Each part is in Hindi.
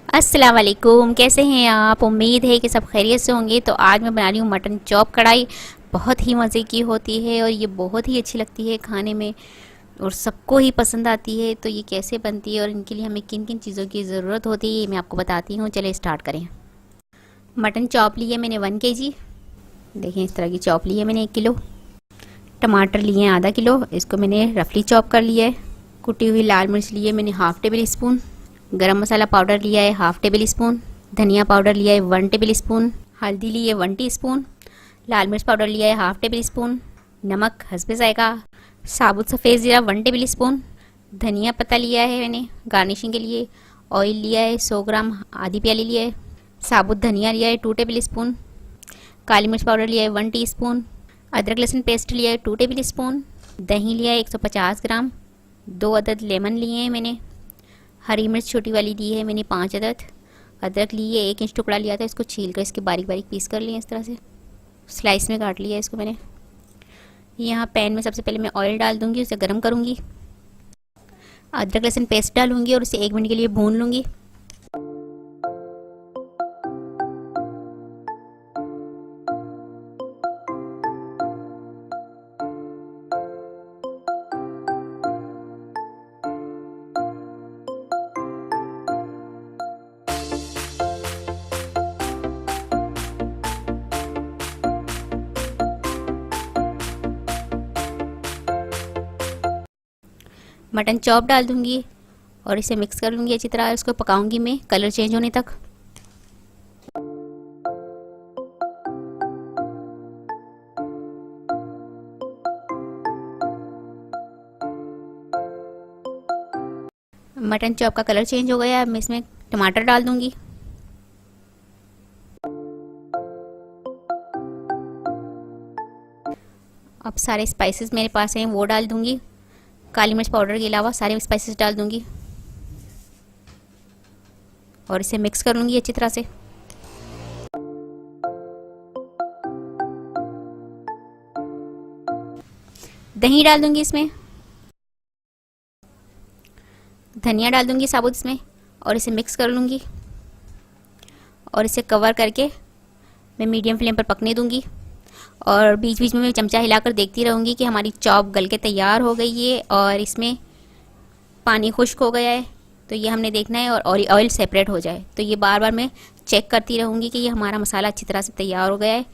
अस्सलाम वालेकुम, कैसे हैं आप। उम्मीद है कि सब खैरियत से होंगे। तो आज मैं बना रही हूँ मटन चॉप कढ़ाई। बहुत ही मज़े की होती है और ये बहुत ही अच्छी लगती है खाने में और सबको ही पसंद आती है। तो ये कैसे बनती है और इनके लिए हमें किन किन चीज़ों की ज़रूरत होती है ये मैं आपको बताती हूँ। चलिए स्टार्ट करें। मटन चॉप लिए मैंने 1 kg। देखें इस तरह की चॉप ली है मैंने 1 किलो। टमाटर लिए हैं आधा किलो, इसको मैंने रफली चॉप कर लिया है। कुटी हुई लाल मिर्च लिए मैंने हाफ़ टेबल स्पून। गरम मसाला पाउडर लिया है हाफ़ टेबल स्पून। धनिया पाउडर लिया है 1 टेबल स्पून। हल्दी ली है 1 टीस्पून। लाल मिर्च पाउडर लिया है हाफ़ टेबल स्पून। नमक हस्बे जायका। साबुत सफ़ेद ज़ीरा 1 टेबल स्पून। धनिया पत्ता लिया है मैंने गार्निशिंग के लिए। ऑयल लिया है 100 ग्राम, आधी प्याली लिया है। साबुत धनिया लिया है 2 टेबल स्पून। काली मिर्च पाउडर लिया है 1 टीस्पून। अदरक लहसुन पेस्ट लिया है 2 टेबल स्पून। दही लिया है 150 ग्राम। 2 अदद लेमन लिए हैं मैंने। हरी मिर्च छोटी वाली ली है मैंने 5 अदद। अदरक ली है 1 इंच टुकड़ा लिया था, इसको छील कर इसके बारीक बारीक पीस कर लिए इस तरह से। स्लाइस में काट लिया है इसको मैंने। यहाँ पैन में सबसे पहले मैं ऑयल डाल दूँगी, उसे गर्म करूँगी। अदरक लहसुन पेस्ट डालूँगी और उसे 1 मिनट के लिए भून लूँगी। मटन चॉप डाल दूंगी और इसे मिक्स कर लूँगी अच्छी तरह। इसको पकाऊंगी मैं कलर चेंज होने तक। मटन चॉप का कलर चेंज हो गया, अब मैं इसमें टमाटर डाल दूंगी। अब सारे स्पाइसेस मेरे पास हैं वो डाल दूंगी। काली मिर्च पाउडर के अलावा सारे स्पाइसेस डाल दूंगी और इसे मिक्स कर लूँगी अच्छी तरह से। दही डाल दूंगी इसमें। धनिया डाल दूंगी साबुत इसमें और इसे मिक्स कर लूँगी और इसे कवर करके मैं मीडियम फ्लेम पर पकने दूंगी। और बीच बीच में मैं चमचा हिलाकर देखती रहूँगी कि हमारी चॉप गल के तैयार हो गई है और इसमें पानी खुश्क हो गया है। तो ये हमने देखना है और ऑयल सेपरेट हो जाए। तो ये बार बार मैं चेक करती रहूँगी कि ये हमारा मसाला अच्छी तरह से तैयार हो गया है।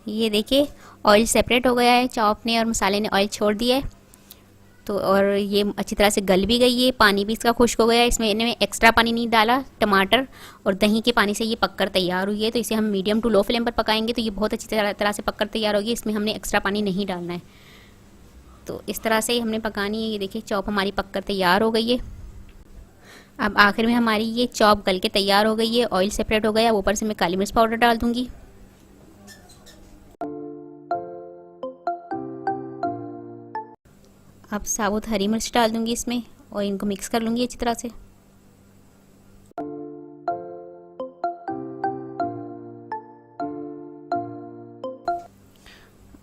ये देखिए ऑयल सेपरेट हो गया है, चॉप ने और मसाले ने ऑयल छोड़ दिया है। तो और ये अच्छी तरह से गल भी गई है, पानी भी इसका खुश्क हो गया है। इसमें इन्हें एक्स्ट्रा पानी नहीं डाला, टमाटर और दही के पानी से ये पककर तैयार हुई है। तो इसे हम मीडियम टू लो फ्लेम पर पकाएंगे तो ये बहुत अच्छी तरह से पककर तैयार होगी। इसमें हमने एक्स्ट्रा पानी नहीं डालना है। तो इस तरह से हमने पकानी है। ये देखिए चॉप हमारी पककर तैयार हो गई है। अब आखिर में हमारी ये चॉप गल के तैयार हो गई है, ऑयल सेपरेट हो गया। ऊपर से मैं काली मिर्च पाउडर डाल दूँगी। अब साबुत हरी मिर्च डाल दूंगी इसमें और इनको मिक्स कर लूँगी अच्छी तरह से।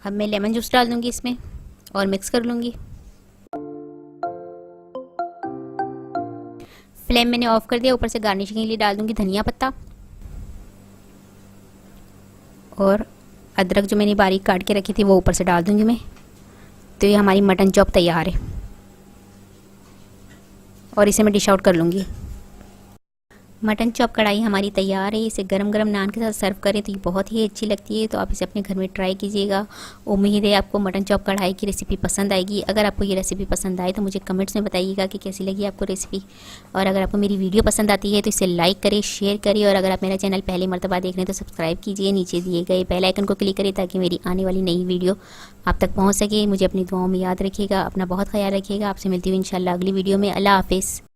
अब मैं लेमन जूस डाल दूंगी इसमें और मिक्स कर लूँगी। फ्लेम मैंने ऑफ कर दिया। ऊपर से गार्निशिंग के लिए डाल दूंगी धनिया पत्ता और अदरक जो मैंने बारीक काट के रखी थी वो ऊपर से डाल दूंगी मैं। तो ये हमारी मटन चॉप तैयार है और इसे मैं डिश आउट कर लूँगी। मटन चॉप कढ़ाई हमारी तैयार है। इसे गरम गरम नान के साथ सर्व करें तो ये बहुत ही अच्छी लगती है। तो आप इसे अपने घर में ट्राई कीजिएगा। उम्मीद है आपको मटन चॉप कढ़ाई की रेसिपी पसंद आएगी। अगर आपको ये रेसिपी पसंद आए तो मुझे कमेंट्स में बताइएगा कि कैसी लगी आपको रेसिपी। और अगर आपको मेरी वीडियो पसंद आती है तो इसे लाइक करें, शेयर करें और अगर आप मेरा चैनल पहली मरतबा देख रहे हैं तो सब्सक्राइब कीजिए। नीचे दिए गए बेल आइकन को क्लिक करें ताकि मेरी आने वाली नई वीडियो आप तक पहुँच सके। मुझे अपनी दुआओं में याद रखिएगा। अपना बहुत ख्याल रखिएगा। आपसे मिलती हूँ इंशाल्लाह अगली वीडियो में। अल्लाह हाफिज़।